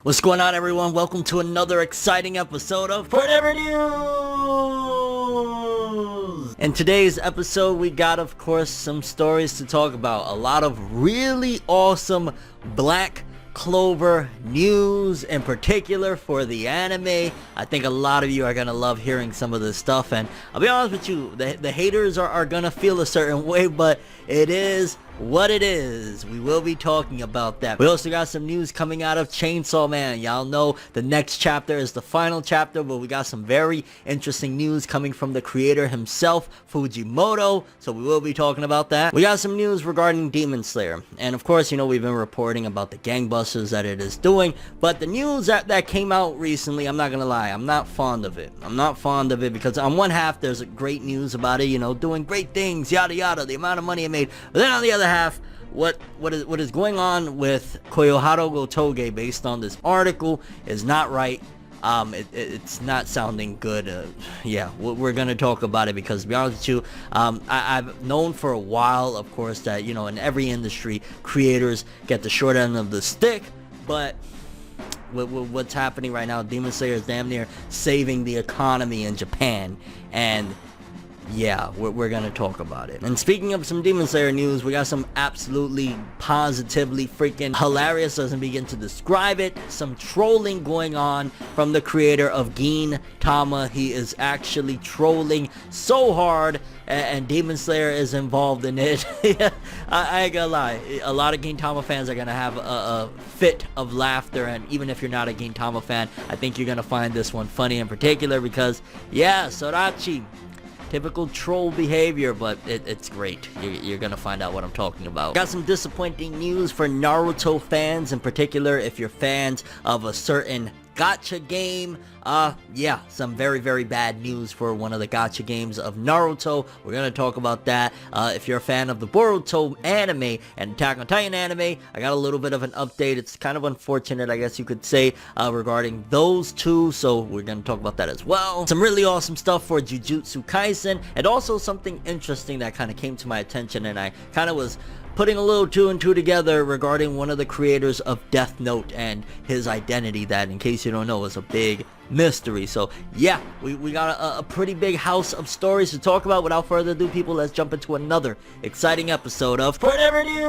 What's going on, everyone? Welcome to another exciting episode of Fornever News! In today's episode, we got, of course, some stories to talk about. A lot of really awesome Black Clover news, in particular for the anime. I think a lot of you are gonna love hearing some of this stuff, and I'll be honest with you, the haters are gonna feel a certain way, but it is what it is. We will be talking about that. We also got some news coming out of Chainsaw Man. Y'all know the next chapter is the final chapter, but we got some very interesting news coming from the creator himself, Fujimoto, so we will be talking about that. We got some news regarding Demon Slayer, and of course, you know, we've been reporting about the gangbusters that it is doing, but the news that came out recently, I'm not gonna lie, I'm not fond of it. I'm not fond of it because on one half, there's great news about it, you know, doing great things, yada yada, the amount of money it made, but then on the other half, what is going on with Koyoharo go Toge based on this article is not right. It's not sounding good. Yeah, we're gonna talk about it because, to be honest with you, I've known for a while, of course, that, you know, in every industry, creators get the short end of the stick, but with what's happening right now, Demon Slayer is damn near saving the economy in Japan, and yeah, we're gonna talk about it. And speaking of some Demon Slayer news, we got some absolutely positively freaking hilarious, doesn't begin to describe it, some trolling going on from the creator of Gintama. He is actually trolling so hard, and Demon Slayer is involved in it. I ain't gonna lie, a lot of Gintama fans are gonna have a fit of laughter, and even if you're not a Gintama fan, I think you're gonna find this one funny in particular because, yeah, Sorachi, typical troll behavior, but it's great. You're gonna find out what I'm talking about. Got some disappointing news for Naruto fans, in particular if you're fans of a certain gacha game. Yeah, some very bad news for one of the gacha games of Naruto. We're gonna talk about that. If you're a fan of the Boruto anime and Attack on Titan anime, I got a little bit of an update. It's kind of unfortunate, I guess you could say, regarding those two, so we're gonna talk about that as well. Some really awesome stuff for Jujutsu Kaisen, and also something interesting that kind of came to my attention, and I kind of was putting a little two and two together regarding one of the creators of Death Note and his identity, that, in case you don't know, is a big mystery. So yeah, we got a pretty big house of stories to talk about. Without further ado, people, let's jump into another exciting episode of Fornever News,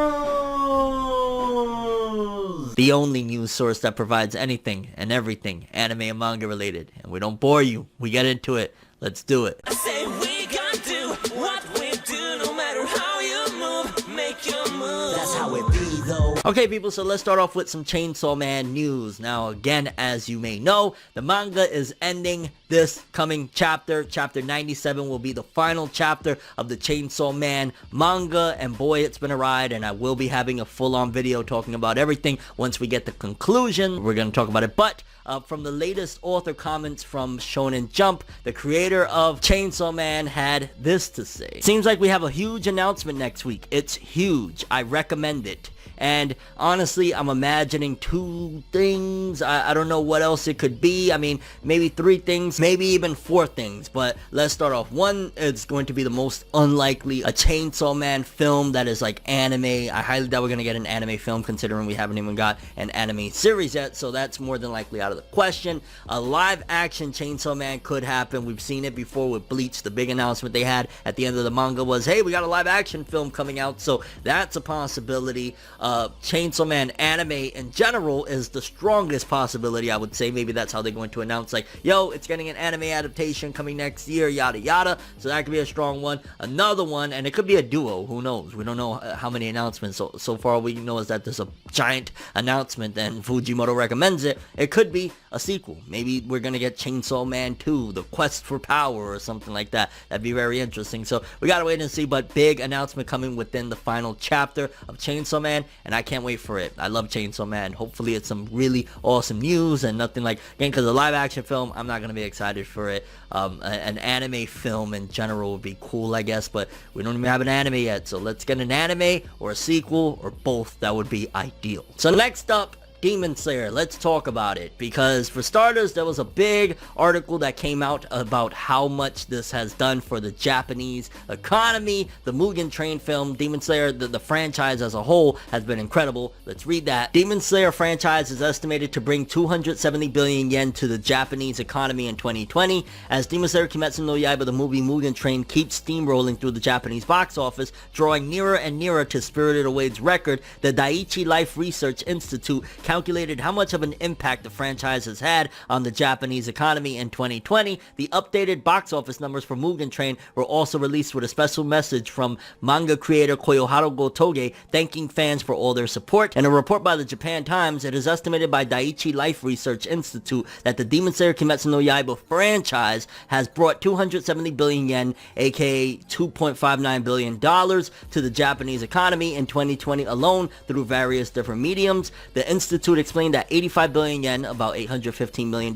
the only news source that provides anything and everything anime and manga related. And we don't bore you, we get into it. Let's do it. I say we gonna do what we do, no matter how you move, make your move. That's how it be, though. Okay, people, so let's start off with some Chainsaw Man news. Now, again, as you may know, the manga is ending this coming chapter. Chapter 97 will be the final chapter of the Chainsaw Man manga, and boy, it's been a ride, and I will be having a full-on video talking about everything once we get the conclusion. We're going to talk about it, but from the latest author comments from Shonen Jump, the creator of Chainsaw Man had this to say. Seems like we have a huge announcement next week. It's huge. I recommend it. And honestly, I'm imagining two things. I don't know what else it could be. I mean, maybe three things, maybe even four things. But let's start off. One, it's going to be the most unlikely, a Chainsaw Man film that is like anime. I highly doubt we're going to get an anime film, considering we haven't even got an anime series yet. So that's more than likely out of the question. A live action Chainsaw Man could happen. We've seen it before with Bleach. The big announcement they had at the end of the manga was, hey, we got a live action film coming out. So that's a possibility. Chainsaw Man anime in general is the strongest possibility, I would say. Maybe that's how they're going to announce, like, yo, it's getting an anime adaptation coming next year, yada yada. So that could be a strong one. Another one, and it could be a duo, who knows? We don't know how many announcements. So far all we know is that there's a giant announcement and Fujimoto recommends it. It could be a sequel. Maybe we're gonna get Chainsaw Man 2, The Quest for Power, or something like that. That'd be very interesting. So we gotta wait and see, but big announcement coming within the final chapter of Chainsaw Man, and I can't wait for it. I love Chainsaw Man. Hopefully it's some really awesome news and nothing like, again, because a live action film, I'm not gonna be excited for it. An anime film in general would be cool, I guess, but we don't even have an anime yet, so let's get an anime or a sequel or both. That would be ideal. So next up, Demon Slayer, let's talk about it, because for starters, there was a big article that came out about how much this has done for the Japanese economy. The Mugen Train film, Demon Slayer, the franchise as a whole has been incredible. Let's read that. Demon Slayer franchise is estimated to bring 270 billion yen to the Japanese economy in 2020, as Demon Slayer Kimetsu no Yaiba, the movie Mugen Train, keeps steamrolling through the Japanese box office, drawing nearer and nearer to Spirited Away's record. The Daiichi Life Research Institute calculated how much of an impact the franchise has had on the Japanese economy in 2020. The updated box office numbers for Mugen Train were also released with a special message from manga creator Koyoharu Gotoge thanking fans for all their support. In a report by the Japan Times, it is estimated by Daiichi Life Research Institute that the Demon Slayer Kimetsu no Yaiba franchise has brought 270 billion yen, aka $2.59 billion, to the Japanese economy in 2020 alone through various different mediums. The institute explained that 85 billion yen, about $815 million,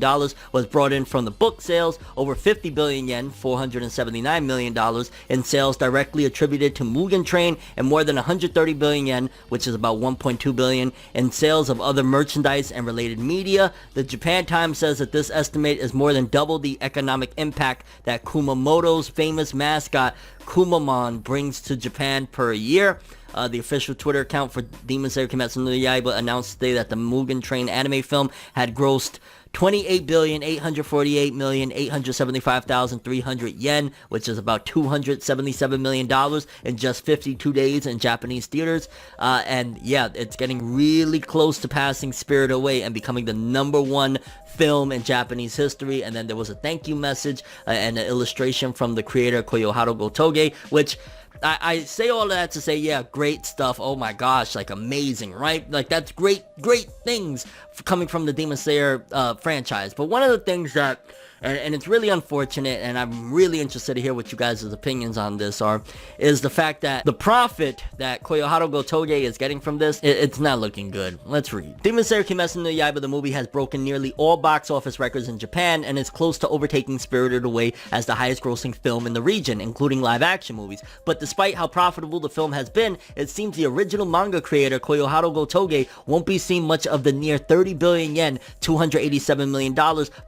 was brought in from the book sales, over 50 billion yen, $479 million, in sales directly attributed to Mugen Train, and more than 130 billion yen, which is about 1.2 billion, in sales of other merchandise and related media. The Japan Times says that this estimate is more than double the economic impact that Kumamoto's famous mascot Kumamon brings to Japan per year. The official Twitter account for Demon Slayer Kimetsu no Yaiba announced today that the Mugen Train anime film had grossed 28,848,875,300 yen, which is about $277 million in just 52 days in Japanese theaters. And yeah, it's getting really close to passing Spirited Away and becoming the #1 film in Japanese history. And then there was a thank you message and an illustration from the creator Koyoharu Gotoge, which I say all of that to say, yeah, great stuff. Oh my gosh, like amazing, right? Like that's great things coming from the Demon Slayer franchise. But one of the things that, and it's really unfortunate, and I'm really interested to hear what you guys' opinions on this are, is the fact that the profit that Koyoharu Gotoge is getting from this, it's not looking good. Let's read. Demon Slayer Kimetsu no Yaiba, the movie, has broken nearly all box office records in Japan and is close to overtaking Spirited Away as the highest grossing film in the region, including live action movies. But despite how profitable the film has been, it seems the original manga creator Koyoharu Gotoge won't be seeing much of the near 30 billion yen, $287 million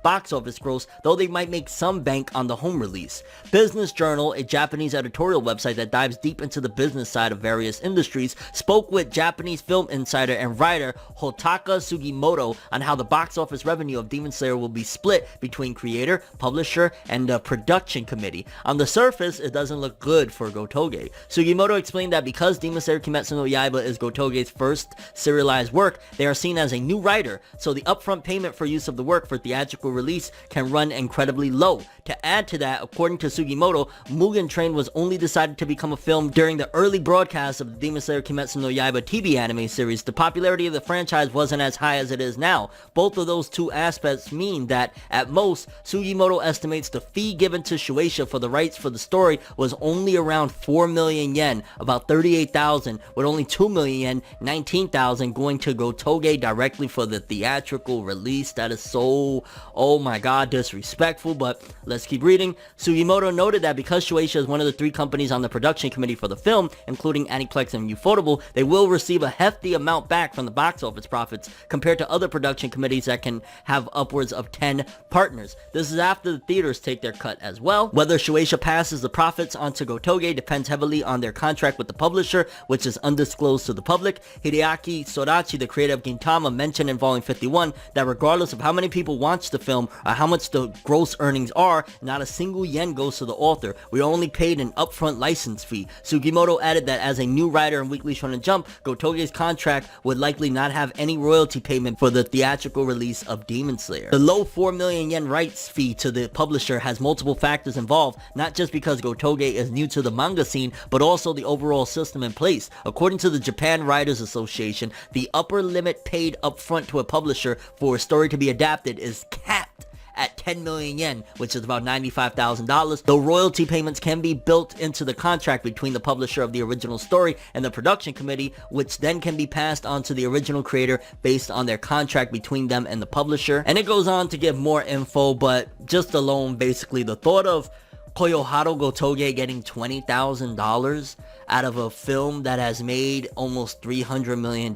box office gross, though they might make some bank on the home release. Business Journal, a Japanese editorial website that dives deep into the business side of various industries, spoke with Japanese film insider and writer Hotaka Sugimoto on how the box office revenue of Demon Slayer will be split between creator, publisher, and the production committee. On the surface, it doesn't look good for Gotoge. Sugimoto explained that because Demon Slayer Kimetsu no Yaiba is Gotoge's first serialized work, they are seen as a new writer, so the upfront payment for use of the work for theatrical release can run incredibly low. To add to that, according to Sugimoto, Mugen Train was only decided to become a film during the early broadcast of the Demon Slayer Kimetsu no Yaiba TV anime series. The popularity of the franchise wasn't as high as it is now. Both of those two aspects mean that, at most, Sugimoto estimates the fee given to Shueisha for the rights for the story was only around 4 million yen, about 38,000, with only 2 million yen, 19,000, going to Gotoge directly for the theatrical release. That is so, oh my god, disrespectful, but let's keep reading. Sugimoto noted that because Shueisha is one of the 3 companies on the production committee for the film, including Aniplex and Ufotable, they will receive a hefty amount back from the box office profits compared to other production committees that can have upwards of 10 partners. This is after the theaters take their cut as well. Whether Shueisha passes the profits onto Gotoge depends heavily on their contract with the publisher, which is undisclosed to the public. Hideaki Sorachi, the creator of Gintama, mentioned in Volume 51 that regardless of how many people watch the film or how much the gross earnings are, not a single yen goes to the author. We are only paid an upfront license fee. Sugimoto added that as a new writer in Weekly Shonen Jump, Gotoge's contract would likely not have any royalty payment for the theatrical release of Demon Slayer. The low 4 million yen rights fee to the publisher has multiple factors involved, not just because Gotoge is new to the manga scene, but also the overall system in place. According to the Japan Writers Association, the upper limit paid upfront to a publisher for a story to be adapted is capped at 10 million yen, which is about $95,000, though royalty payments can be built into the contract between the publisher of the original story and the production committee, which then can be passed on to the original creator based on their contract between them and the publisher. And it goes on to give more info, but just alone, basically, the thought of Koyoharu Gotoge getting $20,000 out of a film that has made almost $300 million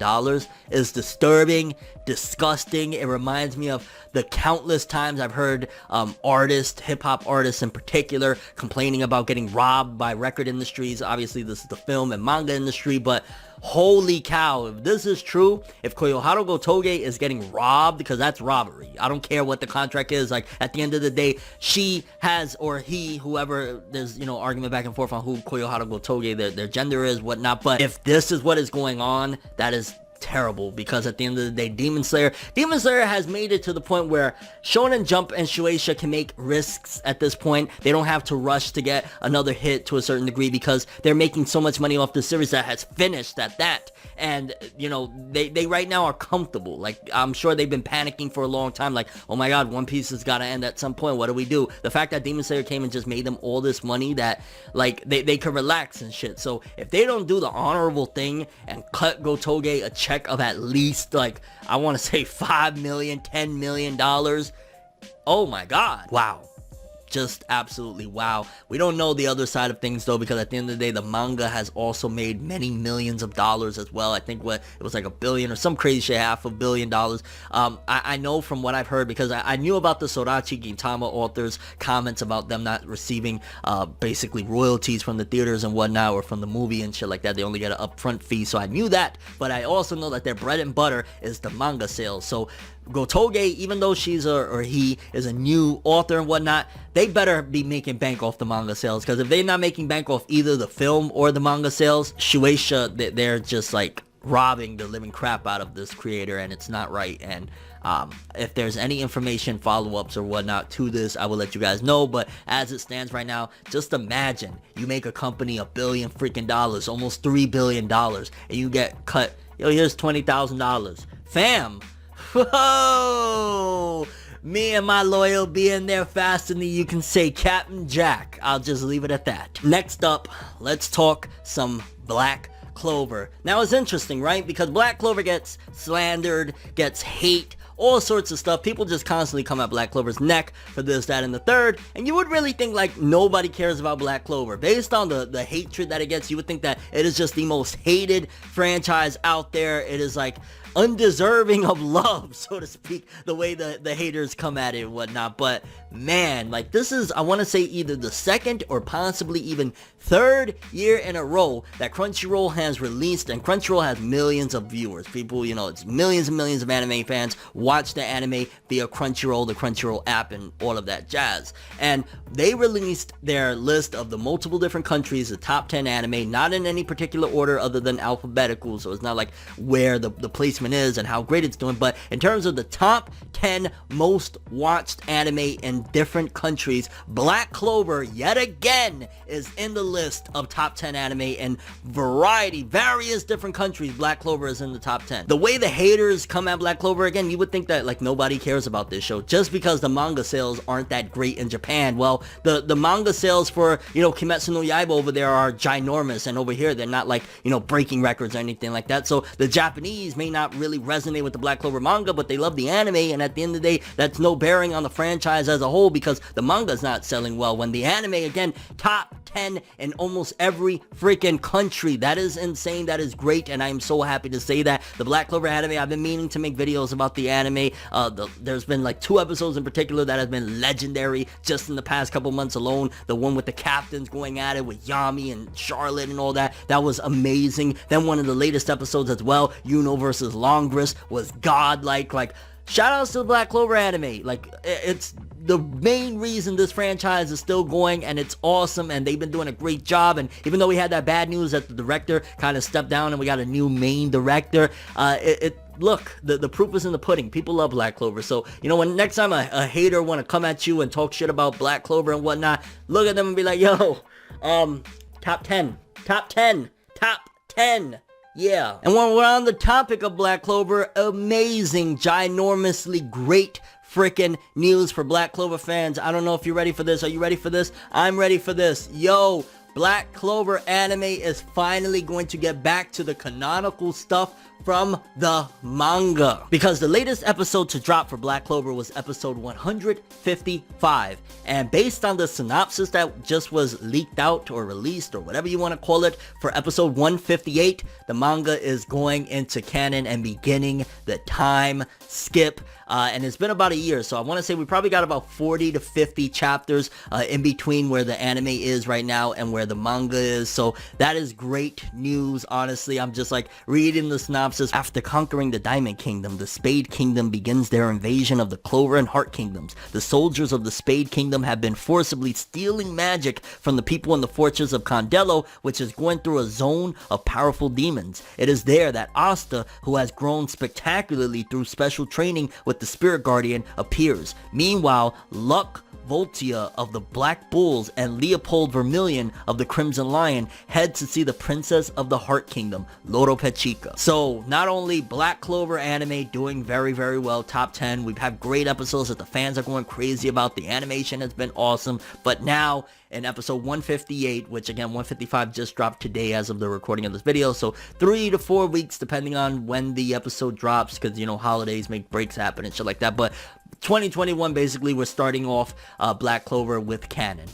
is disturbing, disgusting. It reminds me of the countless times I've heard artists, hip-hop artists in particular, complaining about getting robbed by record industries. Obviously, this is the film and manga industry, but holy cow, if this is true, if Koyoharu Gotoge is getting robbed, because that's robbery. I don't care what the contract is. Like, at the end of the day, she has, or he, whoever, there's, you know, argument back and forth on who Koyoharu Gotoge, their gender is, whatnot. But if this is what is going on, that is terrible, because at the end of the day, Demon Slayer has made it to the point where Shonen Jump and Shueisha can make risks at this point. They don't have to rush to get another hit to a certain degree, because they're making so much money off the series that has finished at that. And, you know, they right now are comfortable. Like, I'm sure they've been panicking for a long time, like, oh my god, One Piece has got to end at some point, what do we do? The fact that Demon Slayer came and just made them all this money, that, like, they could relax and shit. So if they don't do the honorable thing and cut Gotoge a check of at least, like, I want to say $5 million, $10 million, oh my god, wow. Just absolutely wow. We don't know the other side of things though, because at the end of the day, the manga has also made many millions of dollars as well. I think it was like $1 billion or some crazy shit, $500 million. I know from what I've heard, because I knew about the Sorachi Gintama authors' comments about them not receiving basically royalties from the theaters and whatnot, or from the movie and shit like that. They only get an upfront fee, so I knew that. But I also know that their bread and butter is the manga sales. So Gotoge, even though she's or he is a new author and whatnot, they better be making bank off the manga sales, because if they're not making bank off either the film or the manga sales, Shueisha, they're just like robbing the living crap out of this creator, and it's not right. And if there's any information, follow-ups or whatnot to this, I will let you guys know. But as it stands right now, just imagine you make a company $1 billion freaking dollars, almost $3 billion, and you get cut, yo, here's $20,000, fam. Whoa! Me and my loyal being there faster than you can say Captain Jack. I'll just leave it at that. Next up, let's talk some Black Clover. Now, it's interesting, right? Because Black Clover gets slandered, gets hate, all sorts of stuff. People just constantly come at Black Clover's neck for this, that, and the third. And you would really think like nobody cares about Black Clover. Based on the hatred that it gets, you would think that it is just the most hated franchise out there. It is like undeserving of love, so to speak, the way the haters come at it and whatnot. But man, like, this is, I want to say, either the second or possibly even third year in a row that Crunchyroll has released, and Crunchyroll has millions of viewers. People, you know, it's millions and millions of anime fans watch the anime via Crunchyroll, the Crunchyroll app, and all of that jazz. And they released their list of the multiple different countries, the top 10 anime, not in any particular order other than alphabetical, so it's not like where the placement is and how great it's doing, but in terms of the top 10 most watched anime in different countries, Black Clover yet again is in the list of top 10 anime in various different countries. Black Clover is in the top 10. The way the haters come at Black Clover, again, you would think that like nobody cares about this show just because the manga sales aren't that great in Japan. Well, the manga sales for, you know, Kimetsu no Yaiba over there are ginormous, and over here they're not like, you know, breaking records or anything like that. So the Japanese may not really resonate with the Black Clover manga, but they love the anime, and at the end of the day, that's no bearing on the franchise as a whole, because the manga's not selling well, when the anime, again, top 10 in almost every freaking country. That is insane. That is great, and I am so happy to say that. The Black Clover anime, I've been meaning to make videos about the anime. There's been like 2 episodes in particular that have been legendary just in the past couple months alone. The one with the captains going at it with Yami and Charlotte and all that, that was amazing. Then one of the latest episodes as well, Yuno versus Longress, was godlike. Like, shout outs to the Black Clover anime. Like, it's the main reason this franchise is still going, and it's awesome, and they've been doing a great job. And even though we had that bad news that the director kind of stepped down and we got a new main director, look, the proof is in the pudding. People love Black Clover. So, you know, when next time a hater want to come at you and talk shit about Black Clover and whatnot, look at them and be like, yo, top 10. Yeah. And when we're on the topic of Black Clover, amazing, ginormously great freaking news for Black Clover fans. I don't know if you're ready for this. Are you ready for this? I'm ready for this. Yo, Black Clover anime is finally going to get back to the canonical stuff from the manga, because the latest episode to drop for Black Clover was episode 155, and based on the synopsis that just was leaked out or released or whatever you want to call it for episode 158, the manga is going into canon and beginning the time skip. And it's been about a year, so I want to say we probably got about 40 to 50 chapters in between where the anime is right now and where the manga is. So that is great news, honestly. I'm just like reading the synopsis. After conquering the Diamond Kingdom, the Spade Kingdom begins their invasion of the Clover and Heart Kingdoms. The soldiers of the Spade Kingdom have been forcibly stealing magic from the people in the fortress of Condelo, which is going through a zone of powerful demons. It is there that Asta, who has grown spectacularly through special training with the Spirit Guardian, appears. Meanwhile, Luck Voltia of the Black Bulls and Leopold Vermilion of the Crimson Lion head to see the Princess of the Heart Kingdom, Loro Pechica. So not only Black Clover anime doing very, very well, top 10, we've had great episodes that the fans are going crazy about, the animation has been awesome, but now in episode 158, which again 155 just dropped today as of the recording of this video, so 3 to 4 weeks depending on when the episode drops, because you know holidays make breaks happen and shit like that, but 2021 basically we're starting off Black Clover with canon.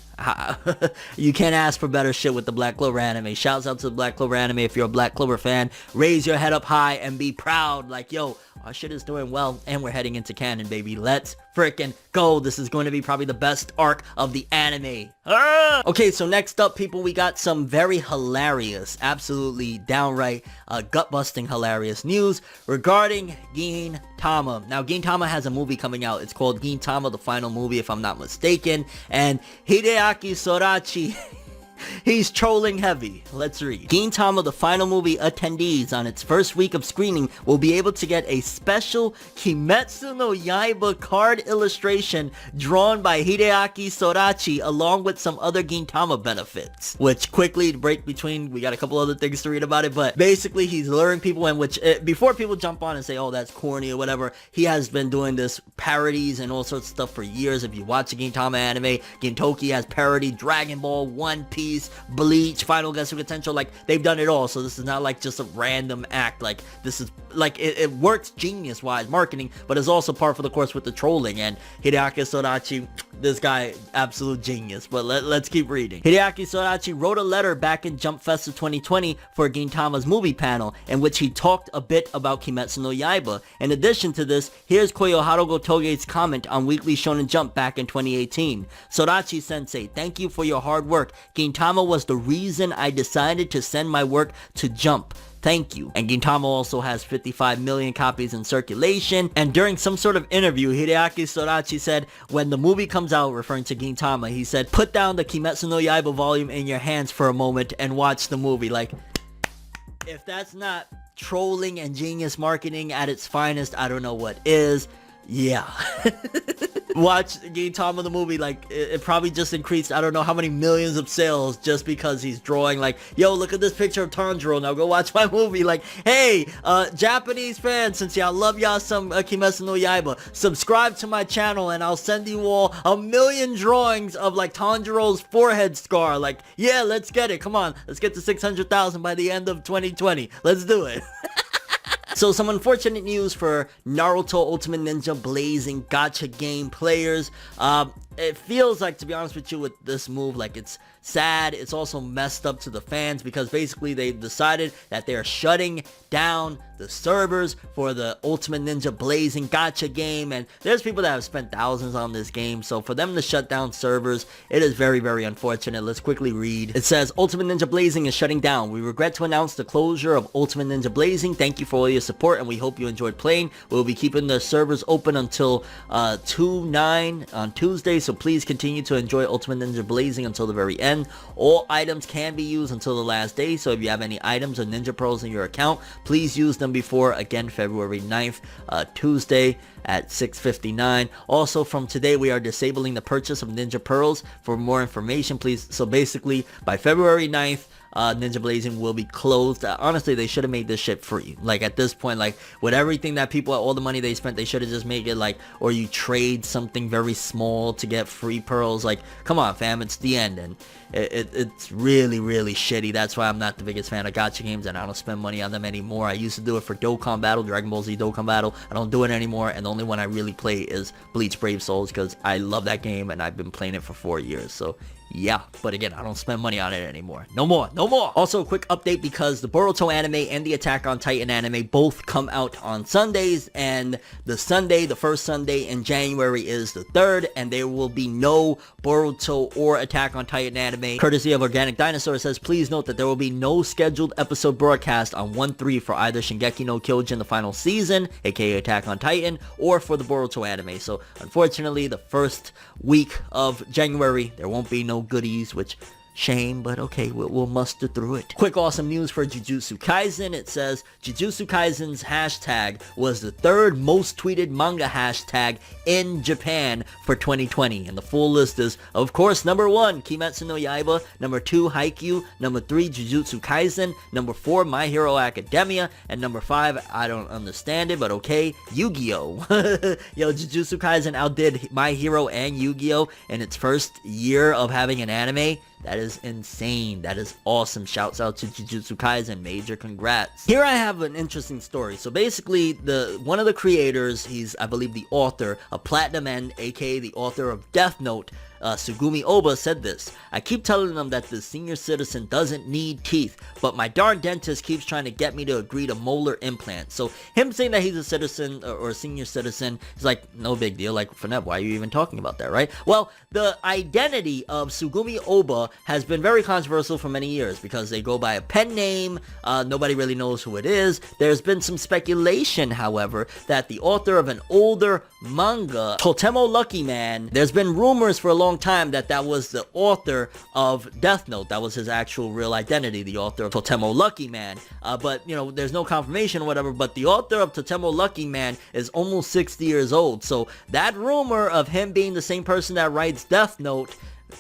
You can't ask for better shit with the Black Clover anime. Shouts out to the Black Clover anime. If you're a Black Clover fan, raise your head up high and be proud, like, yo, our shit is doing well and we're heading into canon, baby. Let's freaking go. This is going to be probably the best arc of the anime. Okay, so next up, people, we got some very hilarious, absolutely downright gut-busting hilarious news regarding Gintama. Now, Gintama has a movie coming out. It's called Gintama, the final movie, if I'm not mistaken, and Hideaki Sorachi he's trolling heavy. Let's read. Gintama, the final movie attendees on its first week of screening will be able to get a special Kimetsu no Yaiba card illustration drawn by Hideaki Sorachi along with some other Gintama benefits. Which, quickly to break between, we got a couple other things to read about it, but basically he's luring people in, which before people jump on and say, oh, that's corny or whatever, he has been doing this parodies and all sorts of stuff for years. If you watch the Gintama anime, Gintoki has parodied Dragon Ball, One Piece, Bleach, Final Getsu Potential, like they've done it all, so this is not like just a random act, like this is like it works genius wise marketing, but it's also par for the course with the trolling. And Hideaki Sorachi, this guy, absolute genius. But let's keep reading. Hideaki Sorachi wrote a letter back in Jump Fest of 2020 for Gintama's movie panel, in which he talked a bit about Kimetsu no Yaiba. In addition to this, here's Koyoharu Gotoge's comment on Weekly Shonen Jump back in 2018. Sorachi sensei, thank you for your hard work. Gintama was the reason I decided to send my work to Jump. Thank you. And Gintama also has 55 million copies in circulation. And during some sort of interview, Hideaki Sorachi said, when the movie comes out, referring to Gintama, he said, put down the Kimetsu no Yaiba volume in your hands for a moment and watch the movie. Like, if that's not trolling and genius marketing at its finest, I don't know what is. Yeah. Watch Gintama the movie, like it probably just increased I don't know how many millions of sales just because he's drawing like, yo, look at this picture of Tanjiro, now go watch my movie. Like, hey, Japanese fans, since y'all love y'all some Kimetsu no Yaiba, subscribe to my channel and I'll send you all 1 million drawings of like Tanjiro's forehead scar. Like, yeah, let's get it, come on, let's get to 600,000 by the end of 2020, let's do it. So some unfortunate news for Naruto Ultimate Ninja Blazing gacha game players. It feels like, to be honest with you, with this move, like it's sad. It's also messed up to the fans because basically they've decided that they're shutting down the servers for the Ultimate Ninja Blazing gacha game, and there's people that have spent thousands on this game, so for them to shut down servers, it is very, very unfortunate. Let's quickly read. It says, Ultimate Ninja Blazing is shutting down. We regret to announce the closure of Ultimate Ninja Blazing. Thank you for all your support, and we hope you enjoyed playing. We'll be keeping the servers open until 2/9 on Tuesday, so please continue to enjoy Ultimate Ninja Blazing until the very end. All items can be used until the last day, so if you have any items or Ninja Pearls in your account, please use them before, again, February 9th, Tuesday. at 6:59. Also, from today, we are disabling the purchase of Ninja Pearls. For more information, please. So basically, by February 9th, Ninja Blazing will be closed. Honestly, they should have made this shit free. Like, at this point, like, with everything that people, all the money they spent, they should have just made it like, or you trade something very small to get free pearls. Like, come on, fam, it's the end, and it's really, really shitty. That's why I'm not the biggest fan of gacha games, and I don't spend money on them anymore. I used to do it for Dokkan Battle, Dragon Ball Z Dokkan Battle. I don't do it anymore, and the only one I really play is Bleach Brave Souls, because I love that game, and I've been playing it for 4 years, so yeah, but again, I don't spend money on it anymore. No more. Also, a quick update, because the Boruto anime and the Attack on Titan anime both come out on Sundays, and the first Sunday in January is the 3rd, and there will be no Boruto or Attack on Titan anime. Courtesy of Organic Dinosaur says, please note that there will be no scheduled episode broadcast on 1/3 for either Shingeki no Kyojin, the final season, aka Attack on Titan, or for the Boruto anime. So, unfortunately, the first week of January, there won't be no goodies, which shame, but okay, we'll muster through it. Quick awesome news for Jujutsu Kaisen. It says Jujutsu Kaisen's hashtag was the 3rd most tweeted manga hashtag in Japan for 2020, and the full list is, of course, number 1, Kimetsu no Yaiba, number 2, Haikyuu, number 3, Jujutsu Kaisen, number 4, My Hero Academia, and number 5, I don't understand it, but okay, Yu-Gi-Oh! Yo, Jujutsu Kaisen outdid My Hero and Yu-Gi-Oh! In its first year of having an anime. That is insane. That is awesome. Shouts out to Jujutsu Kaisen. Major congrats. Here I have an interesting story. So basically, one of the creators, he's, I believe, the author of Platinum End, aka the author of Death Note, Sugumi Oba, said this: I keep telling them that the senior citizen doesn't need teeth, but my darn dentist keeps trying to get me to agree to molar implants. So him saying that he's a citizen or a senior citizen is like, no big deal. Like, Fornever, why are you even talking about that, right? Well, the identity of Sugumi Oba has been very controversial for many years because they go by a pen name. Nobody really knows who it is. There's been some speculation, however, that the author of an older manga, Totemo Lucky Man, there's been rumors for a long time that was the author of Death Note. That was his actual real identity, the author of Totemo Lucky Man. But, you know, there's no confirmation or whatever, but the author of Totemo Lucky Man is almost 60 years old. So that rumor of him being the same person that writes Death Note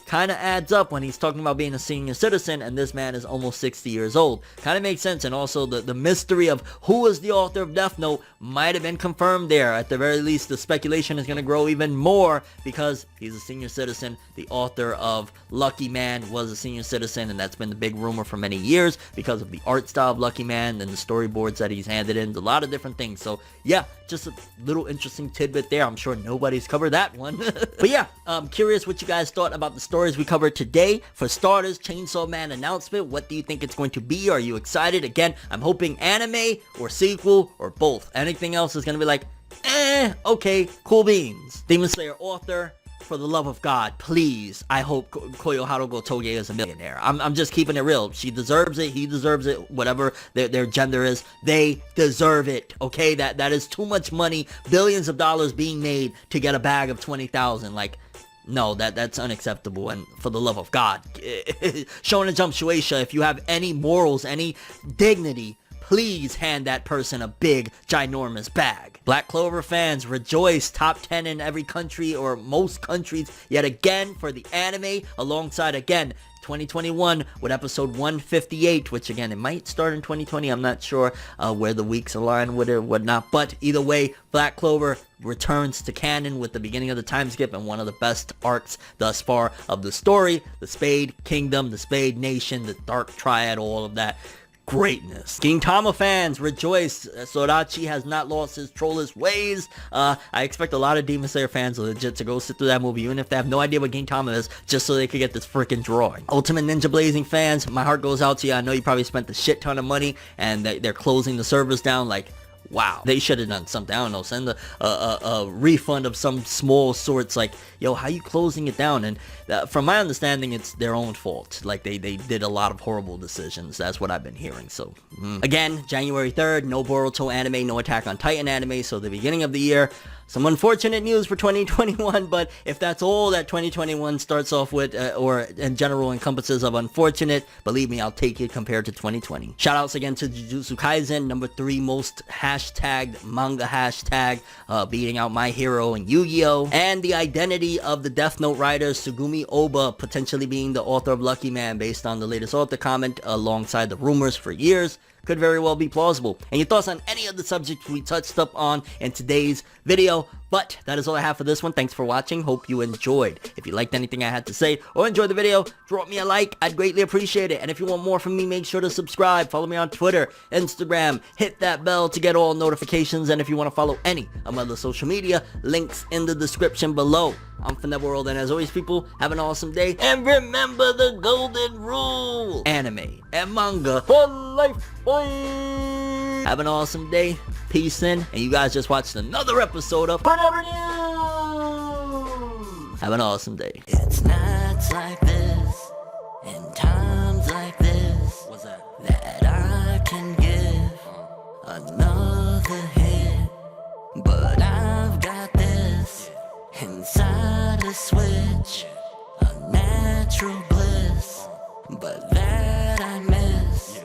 kind of adds up when he's talking about being a senior citizen, and this man is almost 60 years old. Kind of makes sense, and also the mystery of who is the author of Death Note might have been confirmed there. At the very least, the speculation is going to grow even more because he's a senior citizen. The author of Lucky Man was a senior citizen, and that's been the big rumor for many years because of the art style of Lucky Man and the storyboards that he's handed in, a lot of different things. So yeah, just a little interesting tidbit there. I'm sure nobody's covered that one. But yeah, I'm curious what you guys thought about the stories we covered today. For starters, Chainsaw Man announcement. What do you think it's going to be? Are you excited? Again, I'm hoping anime or sequel or both. Anything else is going to be like, okay, cool beans. Demon Slayer author, for the love of God, please, I hope Koyo Haruko Toge is a millionaire. I'm just keeping it real. She deserves it. He deserves it. Whatever their gender is, they deserve it. Okay, that is too much money. Billions of dollars being made to get a bag of 20,000. Like, no, that's unacceptable. And for the love of God, Shonen Jump Shueisha, if you have any morals, any dignity, please hand that person a big, ginormous bag. Black Clover fans, rejoice. Top 10 in every country, or most countries, yet again for the anime, alongside, again, 2021 with episode 158, which again, it might start in 2020. I'm not sure where the weeks align with it or whatnot, but either way, Black Clover returns to canon with the beginning of the time skip and one of the best arcs thus far of the story. The Spade Kingdom, the Spade Nation, the Dark Triad, all of that greatness. Gintama fans, rejoice. Sorachi has not lost his trollish ways. I expect a lot of Demon Slayer fans legit to go sit through that movie, even if they have no idea what Gintama is, just so they could get this freaking drawing. Ultimate Ninja Blazing fans, my heart goes out to you. I know you probably spent a shit ton of money, and they're closing the servers down. Like, wow, they should have done something. I don't know, send a refund of some small sorts. Like, yo, how you closing it down? And from my understanding, it's their own fault. Like, they did a lot of horrible decisions. That's what I've been hearing. So again, January 3rd, no Boruto anime, no Attack on Titan anime. So the beginning of the year, some unfortunate news for 2021, but if that's all that 2021 starts off with, or in general encompasses of unfortunate, believe me, I'll take it compared to 2020. Shoutouts again to Jujutsu Kaisen, number 3 most hashtagged manga hashtag, beating out My Hero and Yu-Gi-Oh! And the identity of the Death Note writer Sugumi Oba potentially being the author of Lucky Man based on the latest author comment alongside the rumors for years could very well be plausible. And your thoughts on any of the subjects we touched up on in today's video. But that is all I have for this one. Thanks for watching. Hope you enjoyed. If you liked anything I had to say or enjoyed the video, drop me a like. I'd greatly appreciate it. And if you want more from me, make sure to subscribe. Follow me on Twitter, Instagram. Hit that bell to get all notifications. And if you want to follow any of my other social media, links in the description below. I'm ForneverWorld, and as always, people, have an awesome day. And remember the golden rule. Anime and manga for life. Bye. Have an awesome day. Peace in. And you guys just watched another episode of Fornever News. Have an awesome day. It's nights like this, and times like this, what's that I can give another hit. But I've got this inside a switch, a natural bliss, but that I miss.